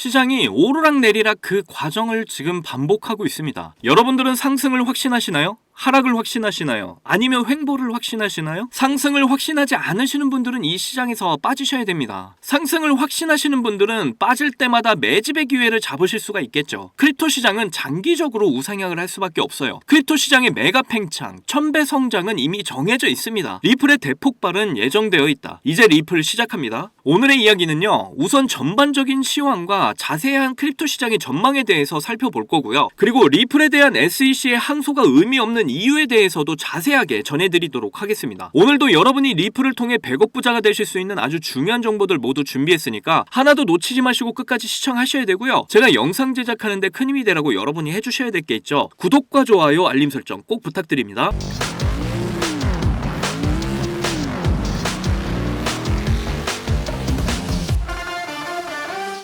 시장이 오르락내리락 그 과정을 지금 반복하고 있습니다. 여러분들은 상승을 확신하시나요? 하락을 확신하시나요? 아니면 횡보를 확신하시나요? 상승을 확신하지 않으시는 분들은 이 시장에서 빠지셔야 됩니다. 상승을 확신하시는 분들은 빠질 때마다 매집의 기회를 잡으실 수가 있겠죠. 크립토 시장은 장기적으로 우상향을 할 수밖에 없어요. 크립토 시장의 메가 팽창, 1000배 성장은 이미 정해져 있습니다. 리플의 대폭발은 예정되어 있다. 이제 리플 시작합니다. 오늘의 이야기는요, 우선 전반적인 시황과 자세한 크립토 시장의 전망에 대해서 살펴볼 거고요. 그리고 리플에 대한 SEC의 항소가 의미 없는 이유에 대해서도 자세하게 전해드리도록 하겠습니다. 오늘도 여러분이 리플을 통해 100억 부자가 되실 수 있는 아주 중요한 정보들 모두 준비했으니까 하나도 놓치지 마시고 끝까지 시청하셔야 되고요. 제가 영상 제작하는데 큰 힘이 되라고 여러분이 해주셔야 될 게 있죠. 구독과 좋아요, 알림 설정 꼭 부탁드립니다.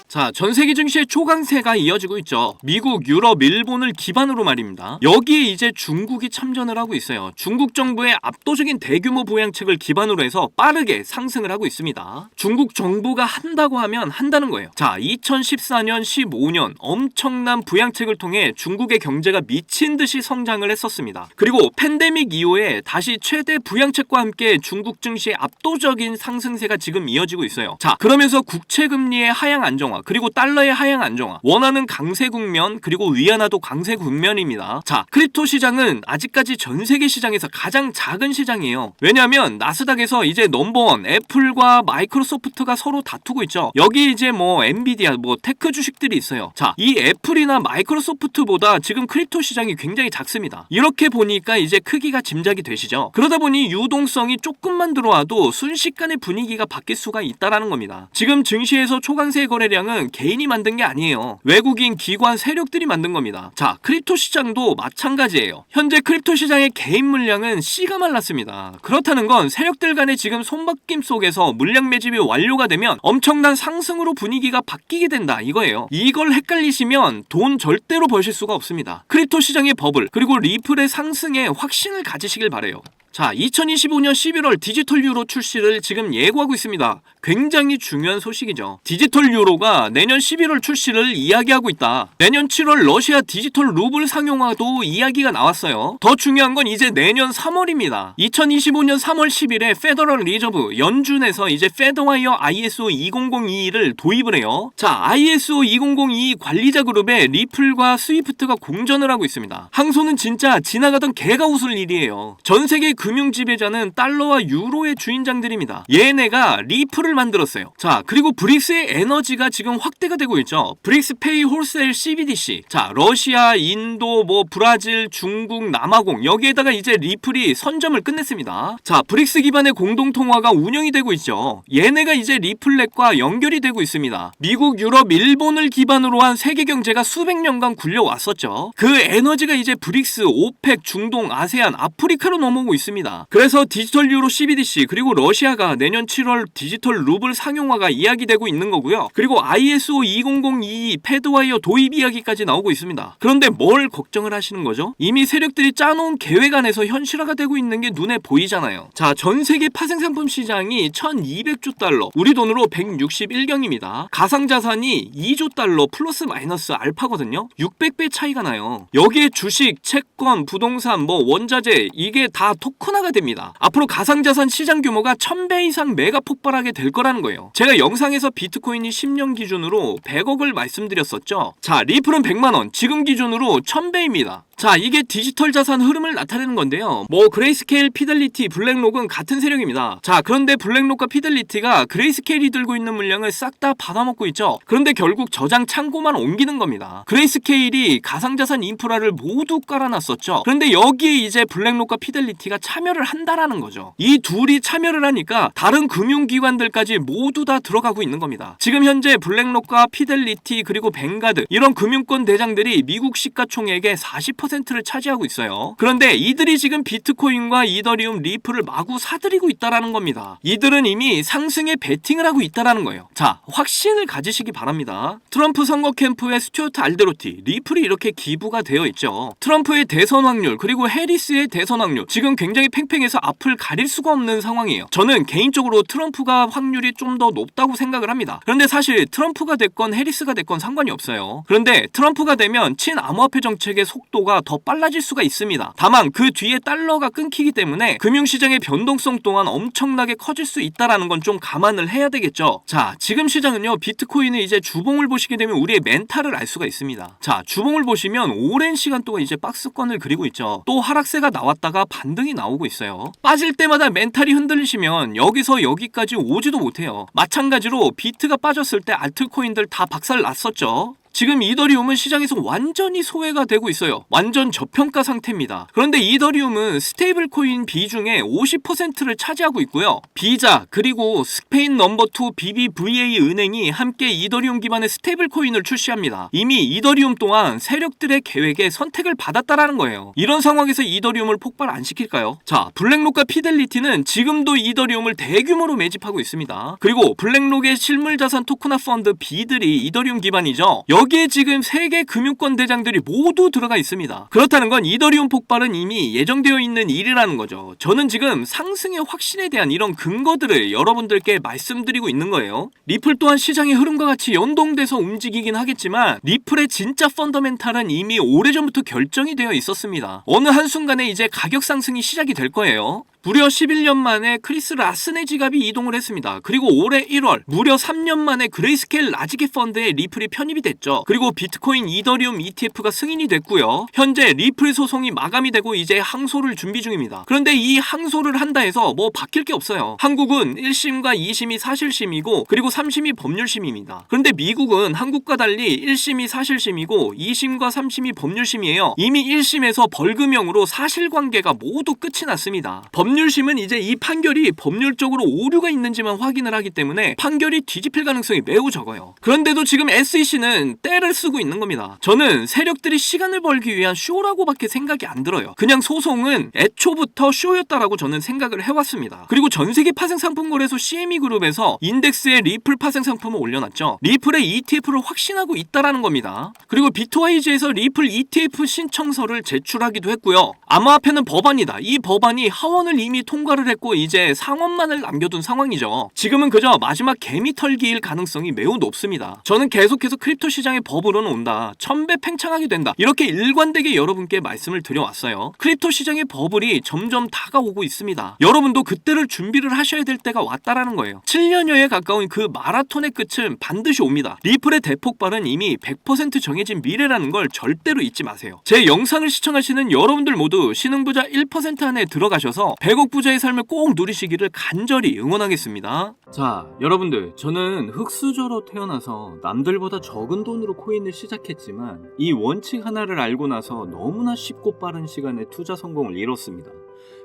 자, 전세계 증시의 초강세가 이어지고 있죠. 미국, 유럽, 일본을 기반으로 말입니다. 여기에 이제 중국이 참전을 하고 있어요. 중국 정부의 압도적인 대규모 부양책을 기반으로 해서 빠르게 상승을 하고 있습니다. 중국 정부가 한다고 하면 한다는 거예요. 자, 2014년, 15년 엄청난 부양책을 통해 중국의 경제가 미친 듯이 성장을 했었습니다. 그리고 팬데믹 이후에 다시 최대 부양책과 함께 중국 증시의 압도적인 상승세가 지금 이어지고 있어요. 자, 그러면서 국채 금리의 하향 안정화, 그리고 달러의 하향 안정화, 원화는 강세 국면, 그리고 위안화도 강세 국면입니다. 자, 크립토 시장은 아직까지 전 세계 시장에서 가장 작은 시장이에요. 왜냐하면 나스닥에서 이제 넘버원 애플과 마이크로소프트가 서로 다투고 있죠. 여기 이제 엔비디아, 테크 주식들이 있어요. 자, 이 애플이나 마이크로소프트보다 지금 크립토 시장이 굉장히 작습니다. 이렇게 보니까 이제 크기가 짐작이 되시죠. 그러다 보니 유동성이 조금만 들어와도 순식간에 분위기가 바뀔 수가 있다라는 겁니다. 지금 증시에서 초강세 거래량은 개인이 만든 게 아니에요. 외국인, 기관, 세력들이 만든 겁니다. 자, 크립토 시장도 마찬가지예요. 현재 크립토 시장의 개인 물량은 씨가 말랐습니다. 그렇다는 건 세력들 간의 지금 손바뀜 속에서 물량 매집이 완료가 되면 엄청난 상승으로 분위기가 바뀌게 된다 이거예요. 이걸 헷갈리시면 돈 절대로 버실 수가 없습니다. 크립토 시장의 버블, 그리고 리플의 상승에 확신을 가지시길 바래요. 자, 2025년 11월 디지털 유로 출시를 지금 예고하고 있습니다. 굉장히 중요한 소식이죠. 디지털 유로가 내년 11월 출시를 이야기하고 있다. 내년 7월 러시아 디지털 루블 상용화도 이야기가 나왔어요. 더 중요한 건 이제 내년 3월입니다. 2025년 3월 10일에 페더럴 리저브 연준에서 이제 페더와이어 ISO 20022를 도입을 해요. 자, ISO 2002 관리자 그룹에 리플과 스위프트가 공전을 하고 있습니다. 항소는 진짜 지나가던 개가 웃을 일이에요. 전 세계 금융 지배자는 달러와 유로의 주인장들입니다. 얘네가 리플을 만들었어요. 자, 그리고 브릭스의 에너지가 지금 확대가 되고 있죠. 브릭스 페이 홀세일 CBDC. 자, 러시아, 인도, 브라질, 중국, 남아공 여기에다가 이제 리플이 선점을 끝냈습니다. 자, 브릭스 기반의 공동통화가 운영이 되고 있죠. 얘네가 이제 리플넷과 연결이 되고 있습니다. 미국, 유럽, 일본을 기반으로 한 세계 경제가 수백 년간 굴려왔었죠. 그 에너지가 이제 브릭스, 오펙, 중동, 아세안, 아프리카로 넘어오고 있습니다. 그래서 디지털 유로 CBDC 그리고 러시아가 내년 7월 디지털 루블 상용화가 이야기되고 있는 거고요. 그리고 ISO 20022 패드와이어 도입 이야기까지 나오고 있습니다. 그런데 뭘 걱정을 하시는 거죠? 이미 세력들이 짜놓은 계획 안에서 현실화가 되고 있는 게 눈에 보이잖아요. 자, 전 세계 파생상품 시장이 1200조 달러, 우리 돈으로 161경입니다. 가상자산이 2조 달러 플러스 마이너스 알파거든요. 600배 차이가 나요. 여기에 주식, 채권, 부동산, 원자재 이게 다 토큰화가 됩니다. 앞으로 가상자산 시장 규모가 1000배 이상 메가 폭발하게 될 거라는 거예요. 제가 영상에서 비트코인이 10년 기준으로 100억을 말씀드렸었죠. 자, 리플은 100만원, 지금 기준으로 1000배입니다. 자, 이게 디지털 자산 흐름을 나타내는 건데요. 그레이스케일, 피델리티, 블랙록은 같은 세력입니다. 자, 그런데 블랙록과 피델리티가 그레이스케일이 들고 있는 물량을 싹 다 받아먹고 있죠. 그런데 결국 저장 창고만 옮기는 겁니다. 그레이스케일이 가상자산 인프라를 모두 깔아놨었죠. 그런데 여기에 이제 블랙록과 피델리티가 참여를 한다라는 거죠. 이 둘이 참여를 하니까 다른 금융기관들까지 모두 다 들어가고 있는 겁니다. 지금 현재 블랙록과 피델리티 그리고 뱅가드 이런 금융권 대장들이 미국 시가총액의 40% 50%를 차지하고 있어요. 그런데 이들이 지금 비트코인과 이더리움, 리플을 마구 사들이고 있다라는 겁니다. 이들은 이미 상승에 베팅을 하고 있다라는 거예요. 자, 확신을 가지시기 바랍니다. 트럼프 선거 캠프의 스튜어트 알데로티, 리플이 이렇게 기부가 되어 있죠. 트럼프의 대선 확률 그리고 해리스의 대선 확률 지금 굉장히 팽팽해서 앞을 가릴 수가 없는 상황이에요. 저는 개인적으로 트럼프가 확률이 좀 더 높다고 생각을 합니다. 그런데 사실 트럼프가 됐건 해리스가 됐건 상관이 없어요. 그런데 트럼프가 되면 친암호화폐 정책의 속도가 더 빨라질 수가 있습니다. 다만 그 뒤에 달러가 끊기기 때문에 금융시장의 변동성 또한 엄청나게 커질 수 있다는 건 좀 감안을 해야 되겠죠. 자, 지금 시장은요, 비트코인은 이제 주봉을 보시게 되면 우리의 멘탈을 알 수가 있습니다. 자, 주봉을 보시면 오랜 시간 동안 이제 박스권을 그리고 있죠. 또 하락세가 나왔다가 반등이 나오고 있어요. 빠질 때마다 멘탈이 흔들리시면 여기서 여기까지 오지도 못해요. 마찬가지로 비트가 빠졌을 때 알트코인들 다 박살 났었죠. 지금 이더리움은 시장에서 완전히 소외가 되고 있어요. 완전 저평가 상태입니다. 그런데 이더리움은 스테이블 코인 비중의 50%를 차지하고 있고요. 비자 그리고 스페인 넘버2 BBVA 은행이 함께 이더리움 기반의 스테이블 코인을 출시합니다. 이미 이더리움 또한 세력들의 계획에 선택을 받았다라는 거예요. 이런 상황에서 이더리움을 폭발 안 시킬까요? 자, 블랙록과 피델리티는 지금도 이더리움을 대규모로 매집하고 있습니다. 그리고 블랙록의 실물자산 토크나 펀드 B들이 이더리움 기반이죠. 여기에 지금 세계 금융권 대장들이 모두 들어가 있습니다. 그렇다는 건 이더리움 폭발은 이미 예정되어 있는 일이라는 거죠. 저는 지금 상승의 확신에 대한 이런 근거들을 여러분들께 말씀드리고 있는 거예요. 리플 또한 시장의 흐름과 같이 연동돼서 움직이긴 하겠지만 리플의 진짜 펀더멘탈은 이미 오래전부터 결정이 되어 있었습니다. 어느 한순간에 이제 가격 상승이 시작이 될 거예요. 무려 11년 만에 크리스 라슨의 지갑이 이동을 했습니다. 그리고 올해 1월 무려 3년 만에 그레이스케일 라지캡 펀드에 리플이 편입이 됐죠. 그리고 비트코인 이더리움 ETF가 승인이 됐고요. 현재 리플 소송이 마감이 되고 이제 항소를 준비 중입니다. 그런데 이 항소를 한다 해서 뭐 바뀔 게 없어요. 한국은 1심과 2심이 사실심이고 그리고 3심이 법률심입니다. 그런데 미국은 한국과 달리 1심이 사실심이고 2심과 3심이 법률심이에요. 이미 1심에서 벌금형으로 사실관계가 모두 끝이 났습니다. 법률심은 이제 이 판결이 법률적으로 오류가 있는지만 확인을 하기 때문에 판결이 뒤집힐 가능성이 매우 적어요. 그런데도 지금 SEC는 떼를 쓰고 있는 겁니다. 저는 세력들이 시간을 벌기 위한 쇼라고밖에 생각이 안 들어요. 그냥 소송은 애초부터 쇼였다라고 저는 생각을 해왔습니다. 그리고 전세계 파생상품거래소 CME 그룹에서 인덱스에 리플 파생상품을 올려놨죠. 리플의 ETF를 확신하고 있다라는 겁니다. 그리고 비트와이즈에서 리플 ETF 신청서를 제출하기도 했고요. 암호화폐는 법안이다. 이 법안이 하원을 이미 통과를 했고 이제 상원만을 남겨둔 상황이죠. 지금은 그저 마지막 개미 털기일 가능성이 매우 높습니다. 저는 계속해서 크립토 시장의 버블은 온다. 1000배 팽창하게 된다. 이렇게 일관되게 여러분께 말씀을 드려왔어요. 크립토 시장의 버블이 점점 다가오고 있습니다. 여러분도 그때를 준비를 하셔야 될 때가 왔다라는 거예요. 7년여에 가까운 그 마라톤의 끝은 반드시 옵니다. 리플의 대폭발은 이미 100% 정해진 미래라는 걸 절대로 잊지 마세요. 제 영상을 시청하시는 여러분들 모두 신흥부자 1% 안에 들어가셔서 100억 부자의 삶을 꼭 누리시기를 간절히 응원하겠습니다. 자, 여러분들, 저는 흙수저로 태어나서 남들보다 적은 돈으로 코인을 시작했지만 이 원칙 하나를 알고 나서 너무나 쉽고 빠른 시간에 투자 성공을 이뤘습니다.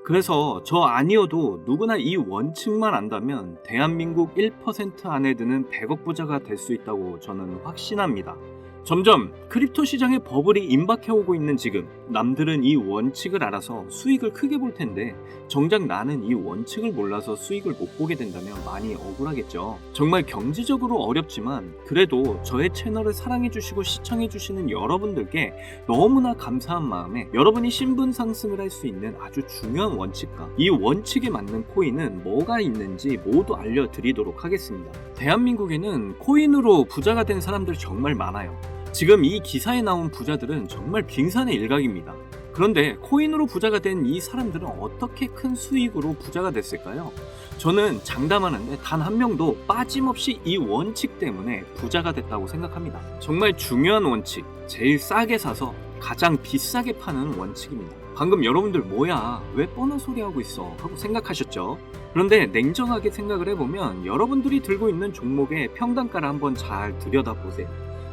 그래서 저 아니어도 누구나 이 원칙만 안다면 대한민국 1% 안에 드는 100억 부자가 될 수 있다고 저는 확신합니다. 점점 크립토 시장의 버블이 임박해오고 있는 지금 남들은 이 원칙을 알아서 수익을 크게 볼 텐데 정작 나는 이 원칙을 몰라서 수익을 못 보게 된다면 많이 억울하겠죠. 정말 경제적으로 어렵지만 그래도 저의 채널을 사랑해주시고 시청해주시는 여러분들께 너무나 감사한 마음에 여러분이 신분 상승을 할 수 있는 아주 중요한 원칙과 이 원칙에 맞는 코인은 뭐가 있는지 모두 알려드리도록 하겠습니다. 대한민국에는 코인으로 부자가 된 사람들 정말 많아요. 지금 이 기사에 나온 부자들은 정말 빙산의 일각입니다. 그런데 코인으로 부자가 된 이 사람들은 어떻게 큰 수익으로 부자가 됐을까요? 저는 장담하는데 단 한 명도 빠짐없이 이 원칙 때문에 부자가 됐다고 생각합니다. 정말 중요한 원칙, 제일 싸게 사서 가장 비싸게 파는 원칙입니다. 방금 여러분들 뭐야, 왜 뻔한 소리 하고 있어 하고 생각하셨죠? 그런데 냉정하게 생각을 해보면 여러분들이 들고 있는 종목의 평단가를 한번 잘 들여다보세요.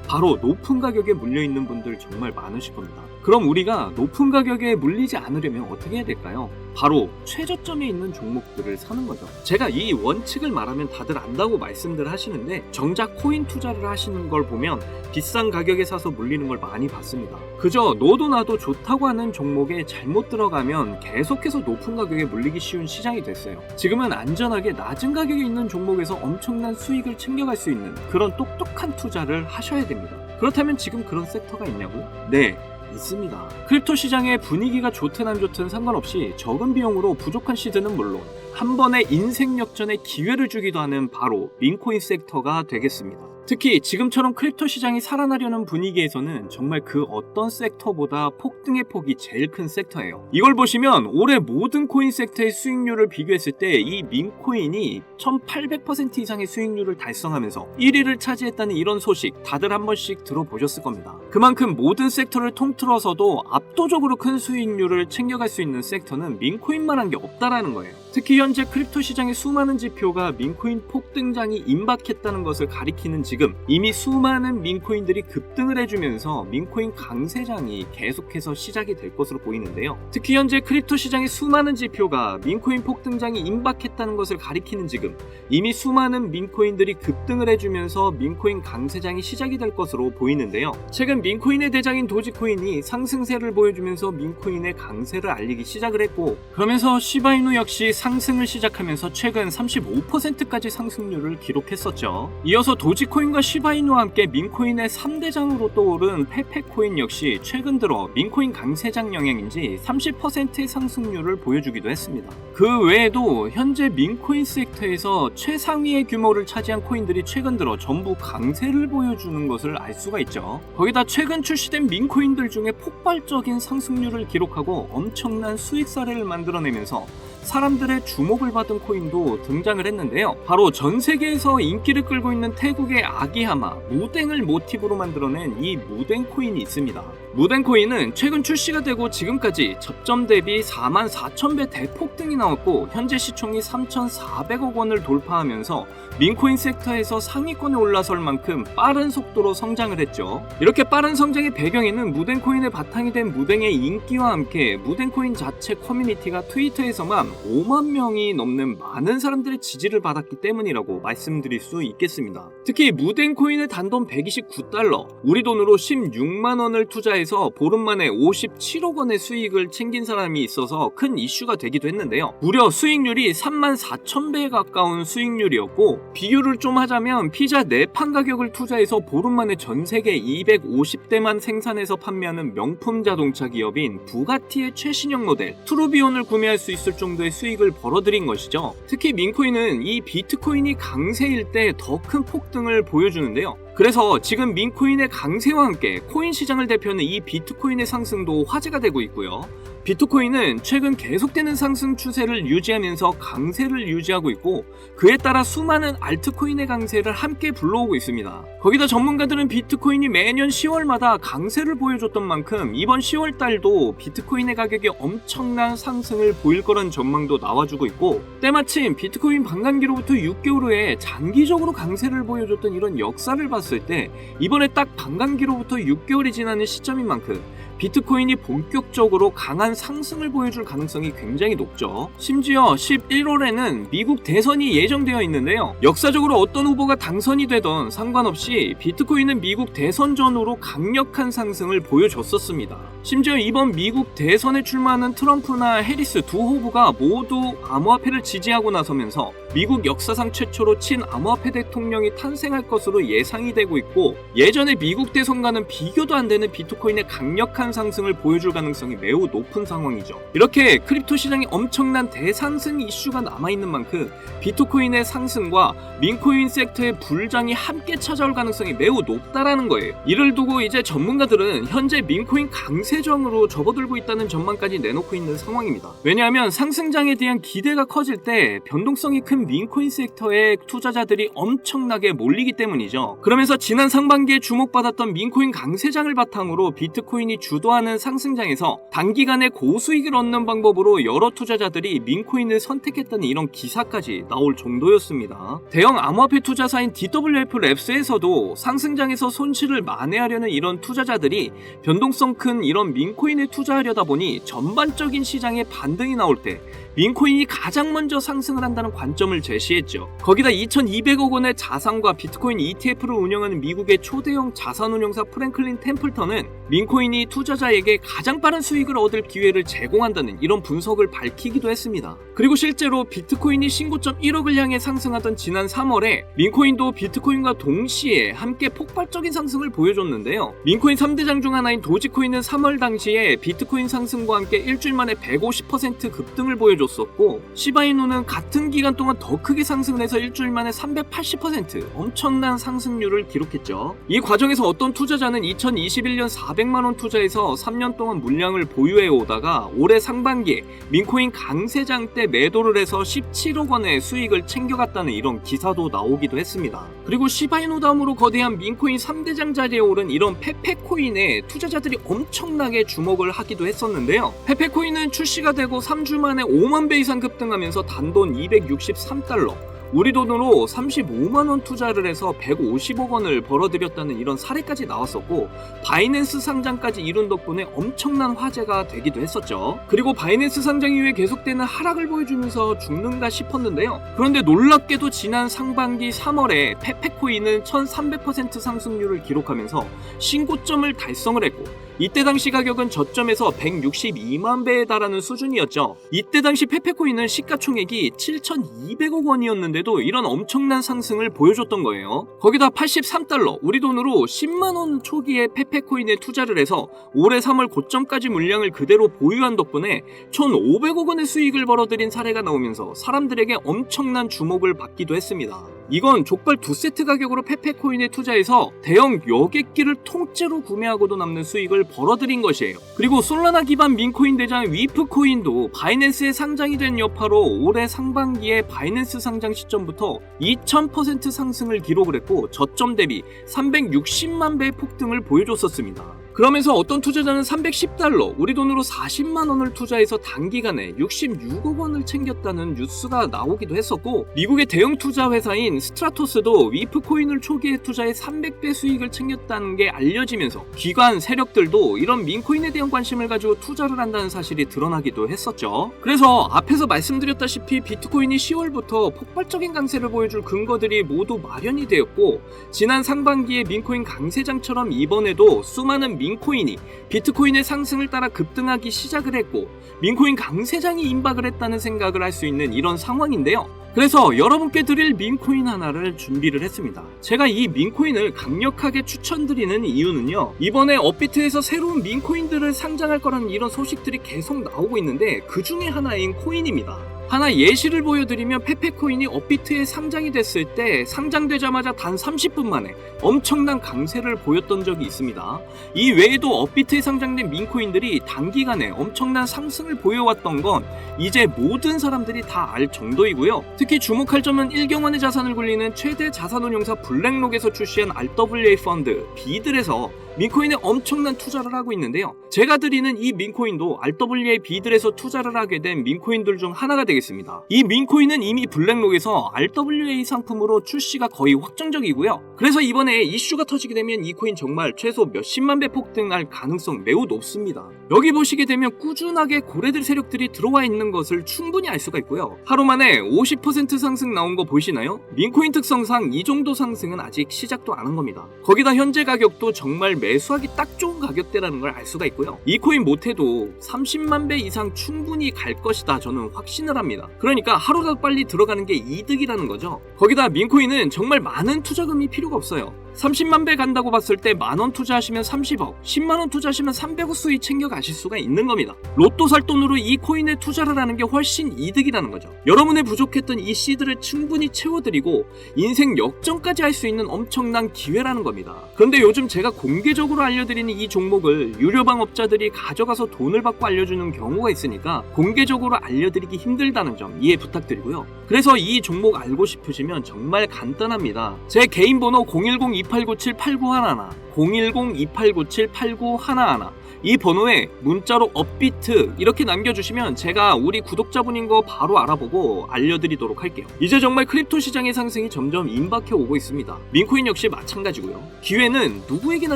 바로 높은 가격에 물려있는 분들 정말 많으실 겁니다. 그럼 우리가 높은 가격에 물리지 않으려면 어떻게 해야 될까요? 바로 최저점에 있는 종목들을 사는 거죠. 제가 이 원칙을 말하면 다들 안다고 말씀들 하시는데 정작 코인 투자를 하시는 걸 보면 비싼 가격에 사서 물리는 걸 많이 봤습니다. 그저 너도 나도 좋다고 하는 종목에 잘못 들어가면 계속해서 높은 가격에 물리기 쉬운 시장이 됐어요. 지금은 안전하게 낮은 가격에 있는 종목에서 엄청난 수익을 챙겨갈 수 있는 그런 똑똑한 투자를 하셔야 됩니다. 그렇다면 지금 그런 섹터가 있냐고? 네, 있습니다. 크립토 시장의 분위기가 좋든 안 좋든 상관없이 적은 비용으로 부족한 시드는 물론 한 번의 인생 역전의 기회를 주기도 하는 바로 민코인 섹터가 되겠습니다. 특히 지금처럼 크립토 시장이 살아나려는 분위기에서는 정말 그 어떤 섹터보다 폭등의 폭이 제일 큰 섹터예요. 이걸 보시면 올해 모든 코인 섹터의 수익률을 비교했을 때 이 민코인이 1800% 이상의 수익률을 달성하면서 1위를 차지했다는 이런 소식 다들 한 번씩 들어보셨을 겁니다. 그만큼 모든 섹터를 통틀어서도 압도적으로 큰 수익률을 챙겨갈 수 있는 섹터는 민코인만한 게 없다라는 거예요. 특히 현재 크립토 시장의 수많은 지표가 민코인 폭등장이 임박했다는 것을 가리키는 지금 이미 수많은 민코인들이 급등을 해주면서 민코인 강세장이 계속해서 시작이 될 것으로 보이는데요. 특히 현재 크립토 시장의 수많은 지표가 민코인 폭등장이 임박했다는 것을 가리키는 지금 이미 수많은 민코인들이 급등을 해주면서 민코인 강세장이 시작이 될 것으로 보이는데요. 최근 민코인의 대장인 도지코인이 상승세를 보여주면서 민코인의 강세를 알리기 시작을 했고 그러면서 시바이누 역시 상승을 시작하면서 최근 35%까지 상승률을 기록했었죠. 이어서 도지코인과 시바이누와 함께 민코인의 3대장으로 떠오른 페페코인 역시 최근 들어 민코인 강세장 영향인지 30%의 상승률을 보여주기도 했습니다. 그 외에도 현재 민코인 섹터에서 최상위의 규모를 차지한 코인들이 최근 들어 전부 강세를 보여주는 것을 알 수가 있죠. 거기다 최근 출시된 민코인들 중에 폭발적인 상승률을 기록하고 엄청난 수익 사례를 만들어내면서 사람들의 주목을 받은 코인도 등장을 했는데요. 바로 전 세계에서 인기를 끌고 있는 태국의 아기하마, 무댕을 모티브로 만들어낸 이 무댕 코인이 있습니다. 무댕 코인은 최근 출시가 되고 지금까지 저점 대비 44,000배 대폭등이 나왔고 현재 시총이 3,400억 원을 돌파하면서 민코인 섹터에서 상위권에 올라설 만큼 빠른 속도로 성장을 했죠. 이렇게 빠른 성장의 배경에는 무댕 코인의 바탕이 된 무댕의 인기와 함께 무댕 코인 자체 커뮤니티가 트위터에서만 5만 명이 넘는 많은 사람들의 지지를 받았기 때문이라고 말씀드릴 수 있겠습니다. 특히 무댕 코인의 단돈 129달러, 우리 돈으로 16만 원을 투자해서 보름 만에 57억 원의 수익을 챙긴 사람이 있어서 큰 이슈가 되기도 했는데요. 무려 수익률이 34,000배에 가까운 수익률이었고 비교를 좀 하자면 피자 4판 가격을 투자해서 보름 만에 전 세계 250대만 생산해서 판매하는 명품 자동차 기업인 부가티의 최신형 모델 트루비온을 구매할 수 있을 정도의 수익을 벌어들인 것이죠. 특히 민코인은 이 비트코인이 강세일 때 더 큰 폭등을 보여주는데요. 그래서 지금 민코인의 강세와 함께 코인 시장을 대표하는 이 비트코인의 상승도 화제가 되고 있고요. 비트코인은 최근 계속되는 상승 추세를 유지하면서 강세를 유지하고 있고 그에 따라 수많은 알트코인의 강세를 함께 불러오고 있습니다. 거기다 전문가들은 비트코인이 매년 10월마다 강세를 보여줬던 만큼 이번 10월 달도 비트코인의 가격이 엄청난 상승을 보일 거란 전망도 나와주고 있고 때마침 비트코인 반감기로부터 6개월 후에 장기적으로 강세를 보여줬던 이런 역사를 봤을 때 이번에 딱 반감기로부터 6개월이 지나는 시점인 만큼 비트코인이 본격적으로 강한 상승을 보여줄 가능성이 굉장히 높죠. 심지어 11월에는 미국 대선이 예정되어 있는데요. 역사적으로 어떤 후보가 당선이 되던 상관없이 비트코인은 미국 대선 전후로 강력한 상승을 보여줬었습니다. 심지어 이번 미국 대선에 출마하는 트럼프나 해리스 두 후보가 모두 암호화폐를 지지하고 나서면서 미국 역사상 최초로 친암호화폐 대통령이 탄생할 것으로 예상이 되고 있고 예전에 미국 대선과는 비교도 안 되는 비트코인의 강력한 상승을 보여줄 가능성이 매우 높은 상황이죠. 이렇게 크립토 시장에 엄청난 대상승 이슈가 남아있는 만큼 비트코인의 상승과 민코인 섹터의 불장이 함께 찾아올 가능성이 매우 높다라는 거예요. 이를 두고 이제 전문가들은 현재 민코인 강세정으로 접어들고 있다는 전망까지 내놓고 있는 상황입니다. 왜냐하면 상승장에 대한 기대가 커질 때 변동성이 큰 민코인 섹터에 투자자들이 엄청나게 몰리기 때문이죠. 그러면서 지난 상반기에 주목받았던 민코인 강세장을 바탕으로 비트코인이 주 주도하는 상승장에서 단기간에 고수익을 얻는 방법으로 여러 투자자들이 민코인을 선택했다는 이런 기사까지 나올 정도였습니다. 대형 암호화폐 투자사인 DWF 랩스에서도 상승장에서 손실을 만회하려는 이런 투자자들이 변동성 큰 이런 민코인에 투자하려다 보니 전반적인 시장에 반등이 나올 때 민코인이 가장 먼저 상승을 한다는 관점을 제시했죠. 거기다 2200억 원의 자산과 비트코인 ETF를 운영하는 미국의 초대형 자산운용사 프랭클린 템플턴은 민코인이 투자자에게 가장 빠른 수익을 얻을 기회를 제공한다는 이런 분석을 밝히기도 했습니다. 그리고 실제로 비트코인이 신고점 1억을 향해 상승하던 지난 3월에 민코인도 비트코인과 동시에 함께 폭발적인 상승을 보여줬는데요. 민코인 3대장 중 하나인 도지코인은 3월 당시에 비트코인 상승과 함께 일주일 만에 150% 급등을 보여줬었고, 시바이누는 같은 기간 동안 더 크게 상승을 해서 일주일 만에 380% 엄청난 상승률을 기록했죠. 이 과정에서 어떤 투자자는 2021년 400만원 투자해서 3년 동안 물량을 보유해 오다가 올해 상반기에 민코인 강세장 때 매도를 해서 17억 원의 수익을 챙겨갔다는 이런 기사도 나오기도 했습니다. 그리고 시바이누 다음으로 거대한 민코인 3대장 자리에 오른 이런 페페코인에 투자자들이 엄청나게 주목을 하기도 했었는데요. 페페코인은 출시가 되고 3주 만에 5만 배 이상 급등하면서 단돈 263달러, 우리 돈으로 35만원 투자를 해서 150억 원을 벌어들였다는 이런 사례까지 나왔었고, 바이낸스 상장까지 이룬 덕분에 엄청난 화제가 되기도 했었죠. 그리고 바이낸스 상장 이후에 계속되는 하락을 보여주면서 죽는가 싶었는데요. 그런데 놀랍게도 지난 상반기 3월에 페페코인은 1300% 상승률을 기록하면서 신고점을 달성을 했고, 이때 당시 가격은 저점에서 162만 배에 달하는 수준이었죠. 이때 당시 페페코인은 시가총액이 7,200억 원이었는데도 이런 엄청난 상승을 보여줬던 거예요. 거기다 83달러, 우리 돈으로 10만원 초기에 페페코인에 투자를 해서 올해 3월 고점까지 물량을 그대로 보유한 덕분에 1,500억 원의 수익을 벌어들인 사례가 나오면서 사람들에게 엄청난 주목을 받기도 했습니다. 이건 족발 2세트 가격으로 페페코인에 투자해서 대형 여객기를 통째로 구매하고도 남는 수익을 벌어들인 것이에요. 그리고 솔라나 기반 민코인 대장 위프코인도 바이낸스에 상장이 된 여파로 올해 상반기에 바이낸스 상장 시점부터 2000% 상승을 기록을 했고, 저점 대비 360만 배의 폭등을 보여줬었습니다. 그러면서 어떤 투자자는 310달러, 우리 돈으로 40만원을 투자해서 단기간에 66억 원을 챙겼다는 뉴스가 나오기도 했었고, 미국의 대형 투자 회사인 스트라토스도 위프코인을 초기에 투자해 300배 수익을 챙겼다는 게 알려지면서 기관 세력들도 이런 민코인에 대한 관심을 가지고 투자를 한다는 사실이 드러나기도 했었죠. 그래서 앞에서 말씀드렸다시피 비트코인이 10월부터 폭발적인 강세를 보여줄 근거들이 모두 마련이 되었고, 지난 상반기에 민코인 강세장처럼 이번에도 수많은 민코인이 비트코인의 상승을 따라 급등하기 시작을 했고, 민코인 강세장이 임박을 했다는 생각을 할 수 있는 이런 상황인데요. 그래서 여러분께 드릴 민코인 하나를 준비를 했습니다. 제가 이 민코인을 강력하게 추천드리는 이유는요, 이번에 업비트에서 새로운 민코인들을 상장할 거라는 이런 소식들이 계속 나오고 있는데 그 중에 하나인 코인입니다. 하나 예시를 보여드리면, 페페코인이 업비트에 상장이 됐을 때 상장되자마자 단 30분 만에 엄청난 강세를 보였던 적이 있습니다. 이 외에도 업비트에 상장된 민코인들이 단기간에 엄청난 상승을 보여왔던 건 이제 모든 사람들이 다 알 정도이고요. 특히 주목할 점은 일경원의 자산을 굴리는 최대 자산운용사 블랙록에서 출시한 RWA 펀드 비들에서 민코인에 엄청난 투자를 하고 있는데요. 제가 드리는 이 민코인도 RWA 비들에서 투자를 하게 된 민코인들 중 하나가 되겠습니다. 이 민코인은 이미 블랙록에서 RWA 상품으로 출시가 거의 확정적이고요. 그래서 이번에 이슈가 터지게 되면 이 코인 정말 최소 몇십만 배 폭등할 가능성 매우 높습니다. 여기 보시게 되면 꾸준하게 고래들 세력들이 들어와 있는 것을 충분히 알 수가 있고요. 하루 만에 50% 상승 나온 거 보이시나요? 민코인 특성상 이 정도 상승은 아직 시작도 안 한 겁니다. 거기다 현재 가격도 정말 매수하기 딱 좋은 가격대라는 걸 알 수가 있고요. 이 코인 못해도 30만 배 이상 충분히 갈 것이다, 저는 확신을 합니다. 그러니까 하루라도 빨리 들어가는 게 이득이라는 거죠. 거기다 민코인은 정말 많은 투자금이 필요가 없어요. 30만 배 간다고 봤을 때 만원 투자하시면 30억, 10만원 투자하시면 300억 수익 챙겨가실 수가 있는 겁니다. 로또 살 돈으로 이 코인에 투자를 하는 게 훨씬 이득이라는 거죠. 여러분의 부족했던 이 씨드를 충분히 채워드리고 인생 역전까지 할 수 있는 엄청난 기회라는 겁니다. 그런데 요즘 제가 공개적으로 알려드리는 이 종목을 유료방 업자들이 가져가서 돈을 받고 알려주는 경우가 있으니까 공개적으로 알려드리기 힘들다는 점 이해 부탁드리고요. 그래서 이 종목 알고 싶으시면 정말 간단합니다. 제 개인 번호 010-2897-8911, 010-2897-8911 이 번호에 문자로 업비트 이렇게 남겨주시면 제가 우리 구독자분인 거 바로 알아보고 알려드리도록 할게요. 이제 정말 크립토 시장의 상승이 점점 임박해 오고 있습니다. 민코인 역시 마찬가지고요. 기회는 누구에게나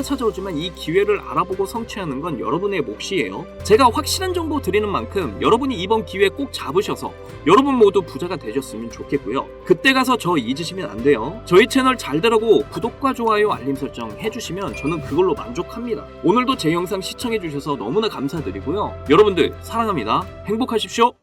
찾아오지만 이 기회를 알아보고 성취하는 건 여러분의 몫이에요. 제가 확실한 정보 드리는 만큼 여러분이 이번 기회 꼭 잡으셔서 여러분 모두 부자가 되셨으면 좋겠고요. 그때 가서 저 잊으시면 안 돼요. 저희 채널 잘 되라고 구독과 좋아요 알림 설정 해주시면 저는 그걸로 만족합니다. 오늘도 제 영상 시청해주셔서 너무나 감사드리고요. 여러분들 사랑합니다. 행복하십시오.